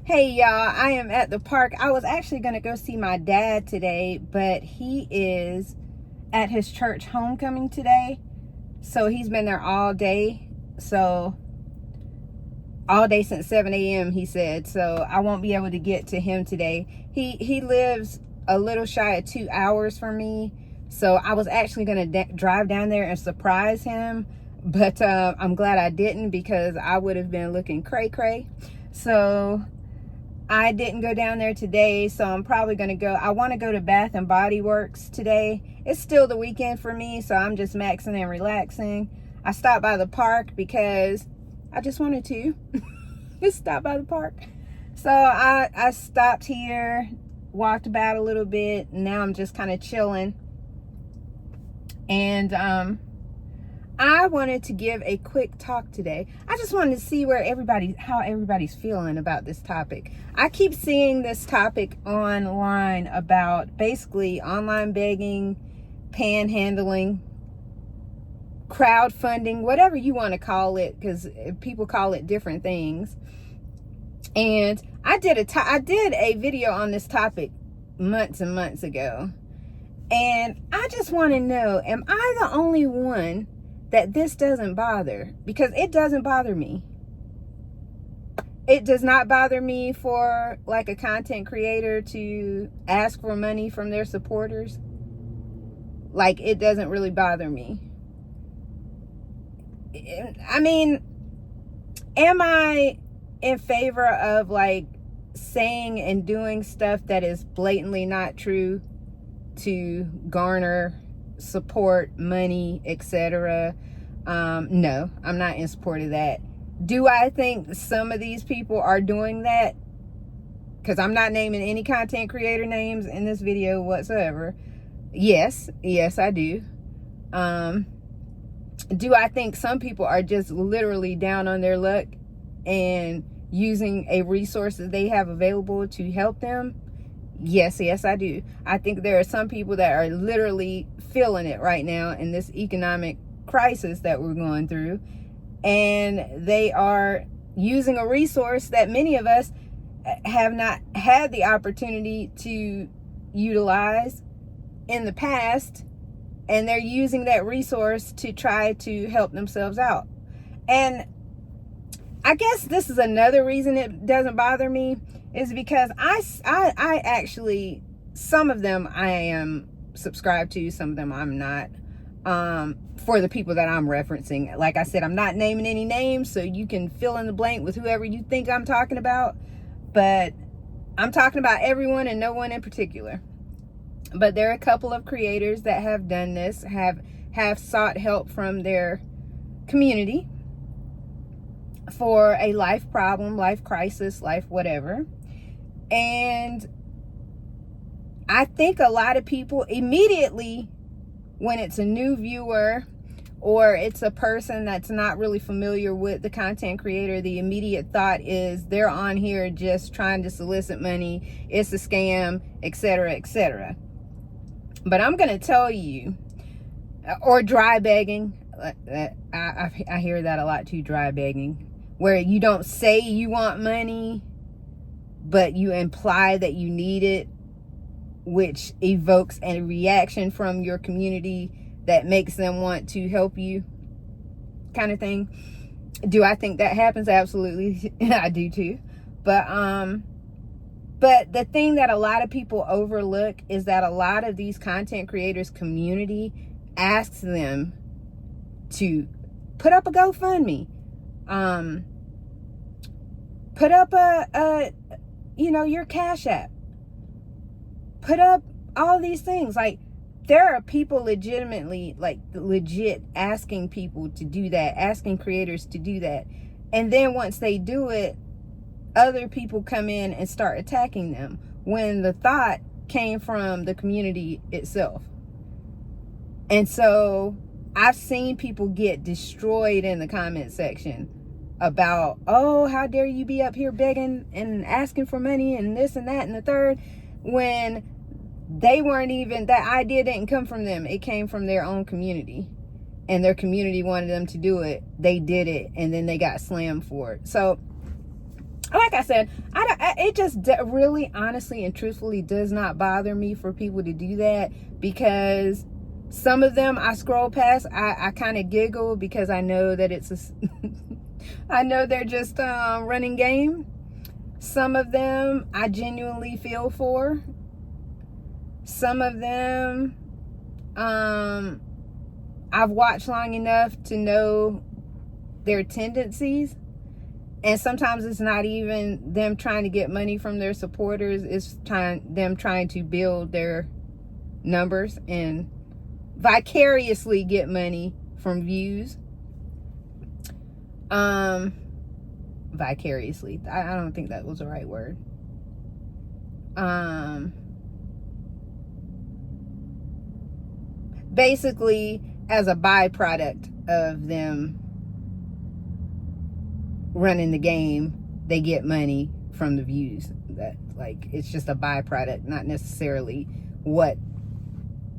Hey y'all, I am at the park. I was actually going to go see my dad today, but he is at his church homecoming today. So he's been there all day. So all day since 7 a.m. he said. So I won't be able to get to him today. He lives a little shy of 2 hours from me. So I was actually going to drive down there and surprise him. But I'm glad I didn't, because I would have been looking cray-cray. So I didn't go down there today, so I'm probably going to go. I want to go to Bath and Body Works today. It's still the weekend for me, so I'm just maxing and relaxing. I stopped by the park because I just wanted to just stop by the park. So I stopped here, walked about a little bit, and now I'm just kind of chilling. And I wanted to give a quick talk today. I just wanted to see how everybody's feeling about this topic. I keep seeing this topic online about basically online begging, panhandling, crowdfunding, whatever you want to call it, because people call it different things. And I did a video on this topic months and months ago. And I just want to know, am I the only one that this doesn't bother? Because it doesn't bother me. It does not bother me for like a content creator to ask for money from their supporters. Like, it doesn't really bother me. I mean, am I in favor of like saying and doing stuff that is blatantly not true to garner support, money, etc.? No, I'm not in support of that. Do I think some of these people are doing that? Because I'm not naming any content creator names in this video whatsoever. Yes, I do. Do I think some people are just literally down on their luck and using a resource that they have available to help them? Yes, I do. I think there are some people that are literally feeling it right now in this economic crisis that we're going through, and they are using a resource that many of us have not had the opportunity to utilize in the past, and they're using that resource to try to help themselves out. And I guess this is another reason it doesn't bother me, is because I actually, some of them I am subscribed to, some of them I'm not. For the people that I'm referencing, like I said, I'm not naming any names, so you can fill in the blank with whoever you think I'm talking about, but I'm talking about everyone and no one in particular. But there are a couple of creators that have done this, have sought help from their community for a life problem, life crisis, life whatever. And I think a lot of people immediately, when it's a new viewer or it's a person that's not really familiar with the content creator, the immediate thought is they're on here just trying to solicit money, it's a scam, etc., etc. But I'm going to tell you, or dry begging, I hear that a lot too, dry begging, where you don't say you want money, but you imply that you need it, which evokes a reaction from your community that makes them want to help you, kind of thing. Do I think that happens? Absolutely. I do too. But the thing that a lot of people overlook is that a lot of these content creators community asks them to put up a GoFundMe, put up your Cash App, put up all these things. Like, there are people legitimately, like legit asking people to do that, asking creators to do that. And then once they do it, other people come in and start attacking them when the thought came from the community itself. And so I've seen people get destroyed in the comment section about, oh, how dare you be up here begging and asking for money and this and that and the third, when they weren't even, that idea didn't come from them. It came from their own community, and their community wanted them to do it. They did it, and then they got slammed for it. So like I said, it just really, honestly, and truthfully does not bother me for people to do that, because some of them I scroll past. I kind of giggle because I know that it's I know they're just running game. Some of them I genuinely feel for. Some of them I've watched long enough to know their tendencies. And sometimes it's not even them trying to get money from their supporters. It's them trying to build their numbers and vicariously get money from views. Vicariously. I don't think that was the right word. Basically, as a byproduct of them running the game, they get money from the views. That, like, it's just a byproduct, not necessarily what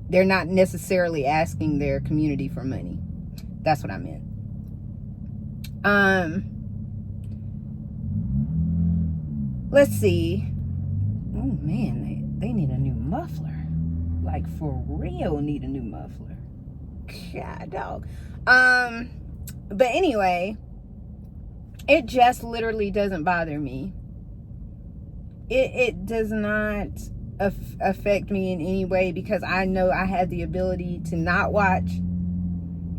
they're not necessarily asking their community for money. That's what I meant. Let's see. Oh man, they need a new muffler. Like, for real, need a new muffler. God dog. But anyway, it just literally doesn't bother me. It does not affect me in any way, because I know I have the ability to not watch.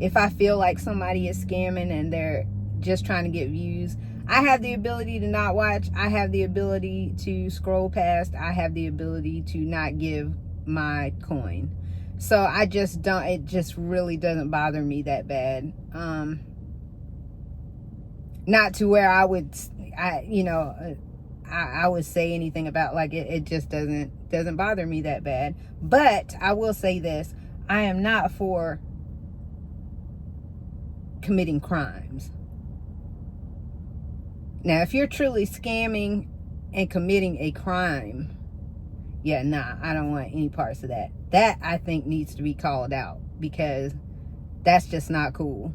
If I feel like somebody is scamming and they're just trying to get views, I have the ability to not watch. I have the ability to scroll past. I have the ability to not give my coin. So I just don't, it just really doesn't bother me that bad. Not to where I would say anything about, like, it just doesn't bother me that bad. But I will say this: I am not for committing crimes. Now, if you're truly scamming and committing a crime, yeah, nah, I don't want any parts of that. That, I think, needs to be called out, because that's just not cool.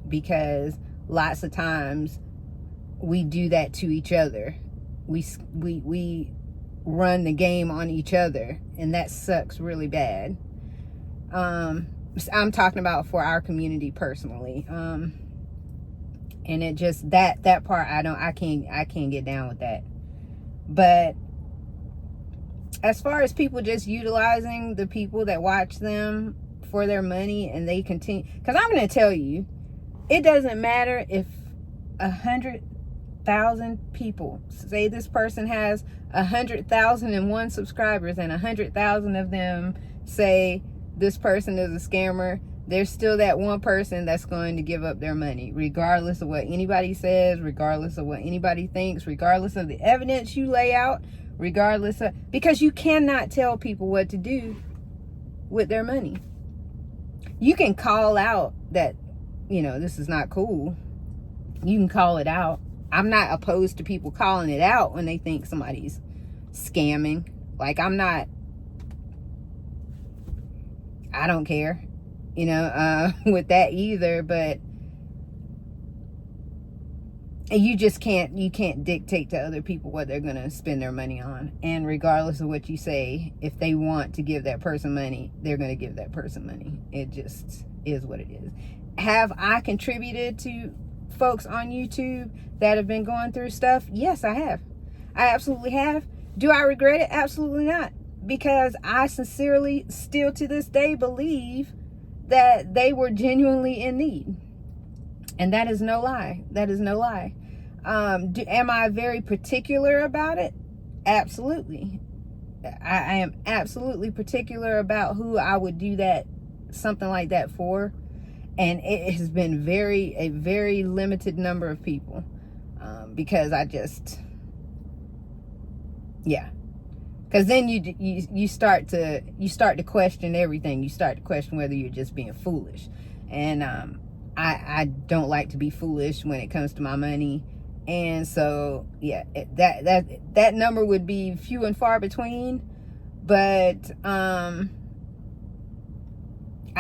Because lots of times we do that to each other. We run the game on each other, and that sucks really bad. I'm talking about for our community personally. And it just, that part, I can't get down with that. But as far as people just utilizing the people that watch them for their money, and they continue, because I'm going to tell you, it doesn't matter if 100,000 people say this person has 100,001 subscribers, and 100,000 of them say this person is a scammer. There's still that one person that's going to give up their money, regardless of what anybody says, regardless of what anybody thinks, regardless of the evidence you lay out, regardless of, because you cannot tell people what to do with their money. You can call out that, this is not cool. You can call it out. I'm not opposed to people calling it out when they think somebody's scamming. Like, I don't care, with that either. But you can't dictate to other people what they're going to spend their money on. And regardless of what you say, if they want to give that person money, they're going to give that person money. It just is what it is. Have I contributed to folks on YouTube that have been going through stuff? Yes, I have. I absolutely have. Do I regret it? Absolutely not. Because I sincerely, still to this day, believe that they were genuinely in need. And that is no lie. That is no lie. Am I very particular about it? Absolutely. I am absolutely particular about who I would do something like that for. And it has been a very limited number of people. Because I just, yeah. Because then you start to question everything. You start to question whether you're just being foolish. And I don't like to be foolish when it comes to my money. And so, yeah, that number would be few and far between. But I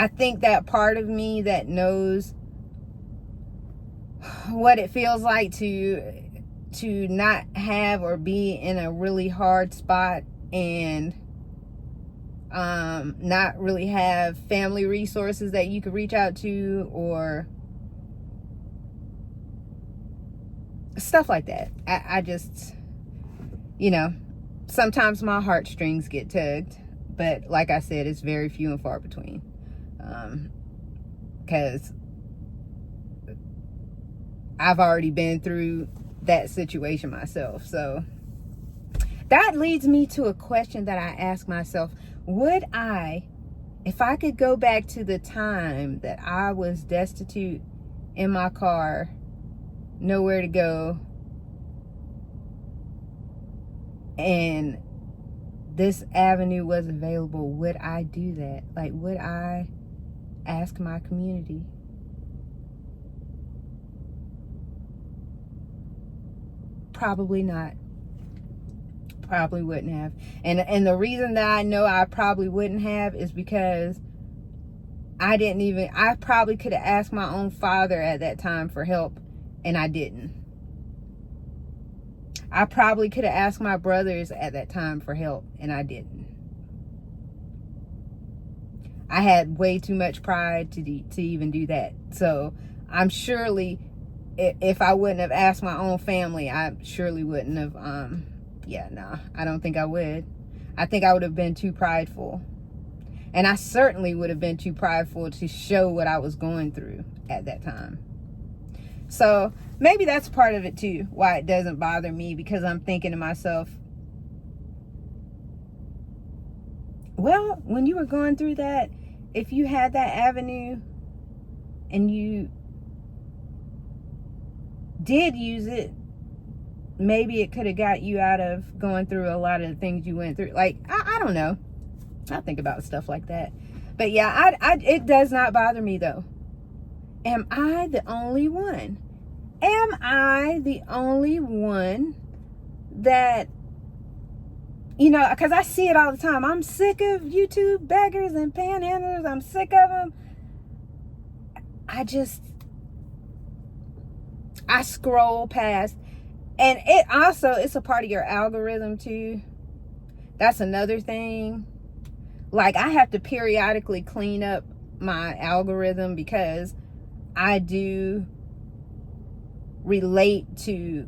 think that part of me that knows what it feels like to to not have or be in a really hard spot and not really have family resources that you could reach out to, or stuff like that. I just, sometimes my heartstrings get tugged, but like I said, it's very few and far between, because I've already been through that situation myself. So that leads me to a question that I ask myself: would I, if I could go back to the time that I was destitute in my car, nowhere to go, and this avenue was available, would I do that? Like, would I ask my community? Probably not. Probably wouldn't have. And the reason that I know I probably wouldn't have is because I probably could have asked my own father at that time for help, and I didn't. I probably could have asked my brothers at that time for help, and I didn't. I had way too much pride to even do that. So I'm surely, if I wouldn't have asked my own family, I surely wouldn't have, I don't think I would. I think I would have been too prideful. And I certainly would have been too prideful to show what I was going through at that time. So maybe that's part of it too, why it doesn't bother me, because I'm thinking to myself, well, when you were going through that, if you had that avenue and you did use it, maybe it could have got you out of going through a lot of the things you went through. Like, I don't know. I think about stuff like that. But yeah, it does not bother me though. Am I the only one? Am I the only one that, because I see it all the time. I'm sick of YouTube beggars and panhandlers. I'm sick of them. I scroll past. And it's a part of your algorithm too. That's another thing. Like, I have to periodically clean up my algorithm because I do relate to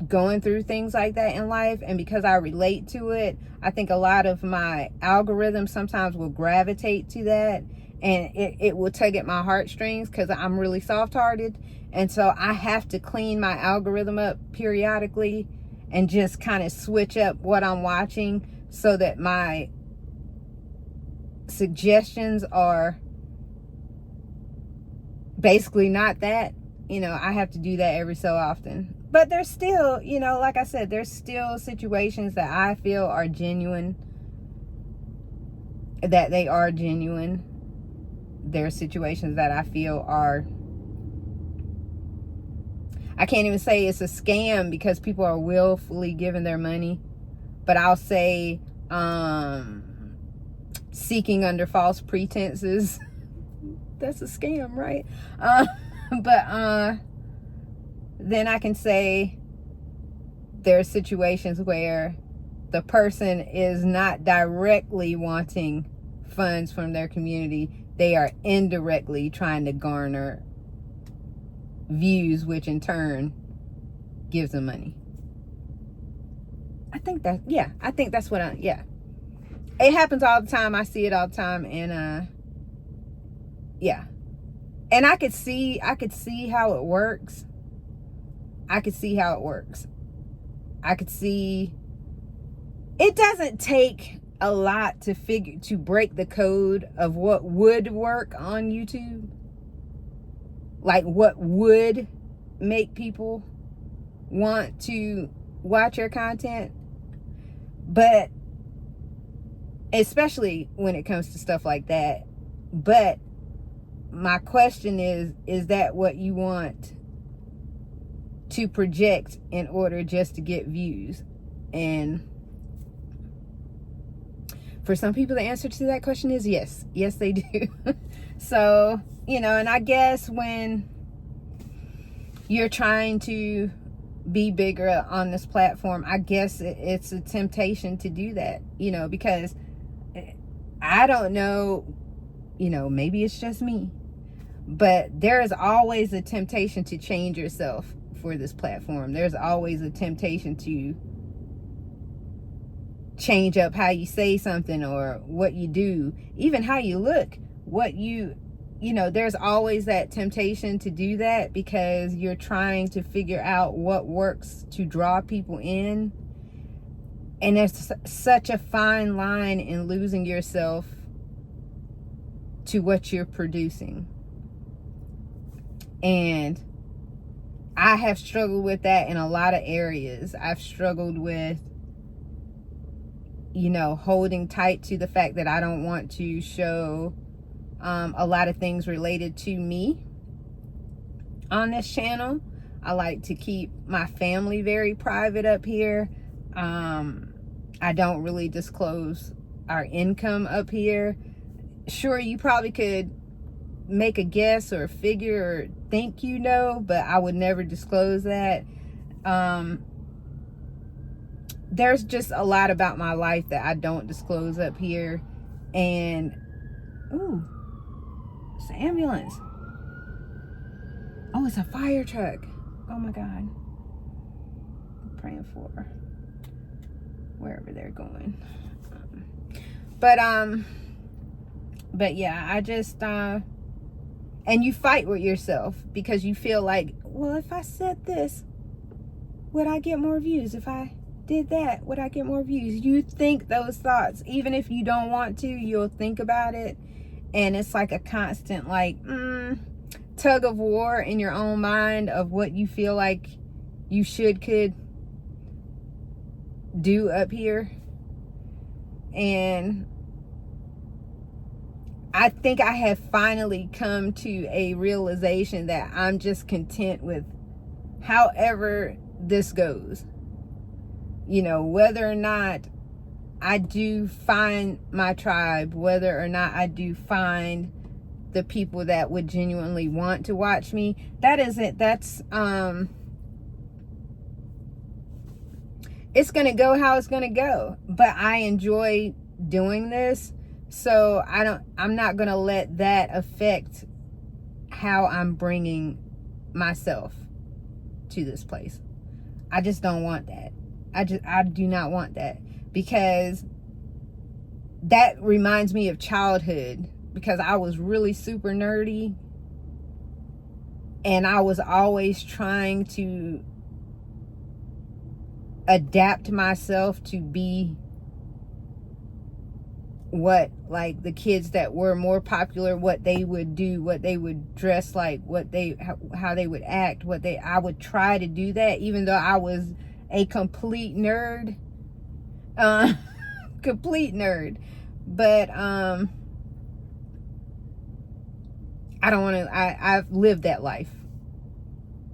going through things like that in life. And because I relate to it, I think a lot of my algorithm sometimes will gravitate to that. And it will tug at my heartstrings because I'm really soft-hearted. And so I have to clean my algorithm up periodically and just kind of switch up what I'm watching so that my suggestions are basically not that. I have to do that every so often. But there's still, like I said, there's still situations that I feel are genuine, that they are genuine. There are situations that I feel are, I can't even say it's a scam because people are willfully giving their money, but I'll say seeking under false pretenses. That's a scam, right? But then I can say there are situations where the person is not directly wanting funds from their community. They are indirectly trying to garner views, which in turn gives them money. I think that's what it happens all the time. I see it all the time. And and I could see how it works. I could see it doesn't take a lot to break the code of what would work on YouTube. Like, what would make people want to watch your content. But especially when it comes to stuff like that. But my question is that what you want to project in order just to get views? And for some people, the answer to that question is yes. Yes, they do. So, and I guess when you're trying to be bigger on this platform. I guess it's a temptation to do that, because I don't know, maybe it's just me, but there is always a temptation to change yourself for this platform. There's always a temptation to change up how you say something or what you do, even how you look, there's always that temptation to do that, because you're trying to figure out what works to draw people in. And there's such a fine line in losing yourself to what you're producing. And I have struggled with that in a lot of areas. I've struggled with, holding tight to the fact that I don't want to show a lot of things related to me on this channel. I like to keep my family very private up here. I don't really disclose our income up here. Sure, you probably could make a guess or figure or think but I would never disclose that. There's just a lot about my life that I don't disclose up here. And ooh, it's an ambulance. Oh, it's a fire truck. Oh my God. I'm praying for wherever they're going. But yeah, I just and you fight with yourself because you feel like, well, if I said this, would I get more views? If I did that, would I get more views? You think those thoughts, even if you don't want to, you'll think about it. And it's like a constant tug of war in your own mind of what you feel like you could do up here. And I think I have finally come to a realization that I'm just content with however this goes. Whether or not I do find my tribe, whether or not I do find the people that would genuinely want to watch me, that's it's gonna go how it's gonna go. But I enjoy doing this, so I'm not gonna let that affect how I'm bringing myself to this place. I just don't want that. I do not want that, because that reminds me of childhood, because I was really super nerdy and I was always trying to adapt myself to be what, like, the kids that were more popular, what they would do, what they would dress like, how they would act, I would try to do that, even though I was a complete nerd. Complete nerd. But I don't want to. I've lived that life.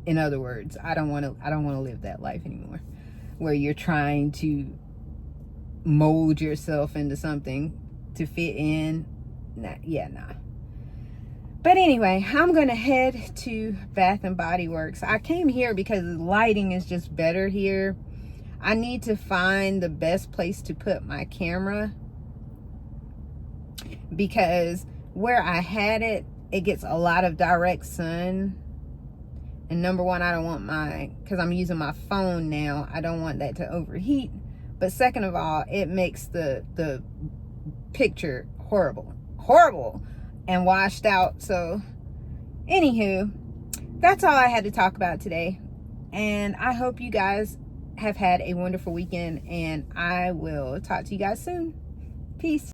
In other words, I don't want to live that life anymore, where you're trying to mold yourself into something to fit in. Nah. But anyway, I'm gonna head to Bath and Body Works. I came here because the lighting is just better here. I need to find the best place to put my camera, because where I had it gets a lot of direct sun. And number one, I don't want because I'm using my phone now, I don't want that to overheat. But second of all, it makes the picture horrible and washed out. So anywho, that's all I had to talk about today. And I hope you guys have had a wonderful weekend, and I will talk to you guys soon. Peace.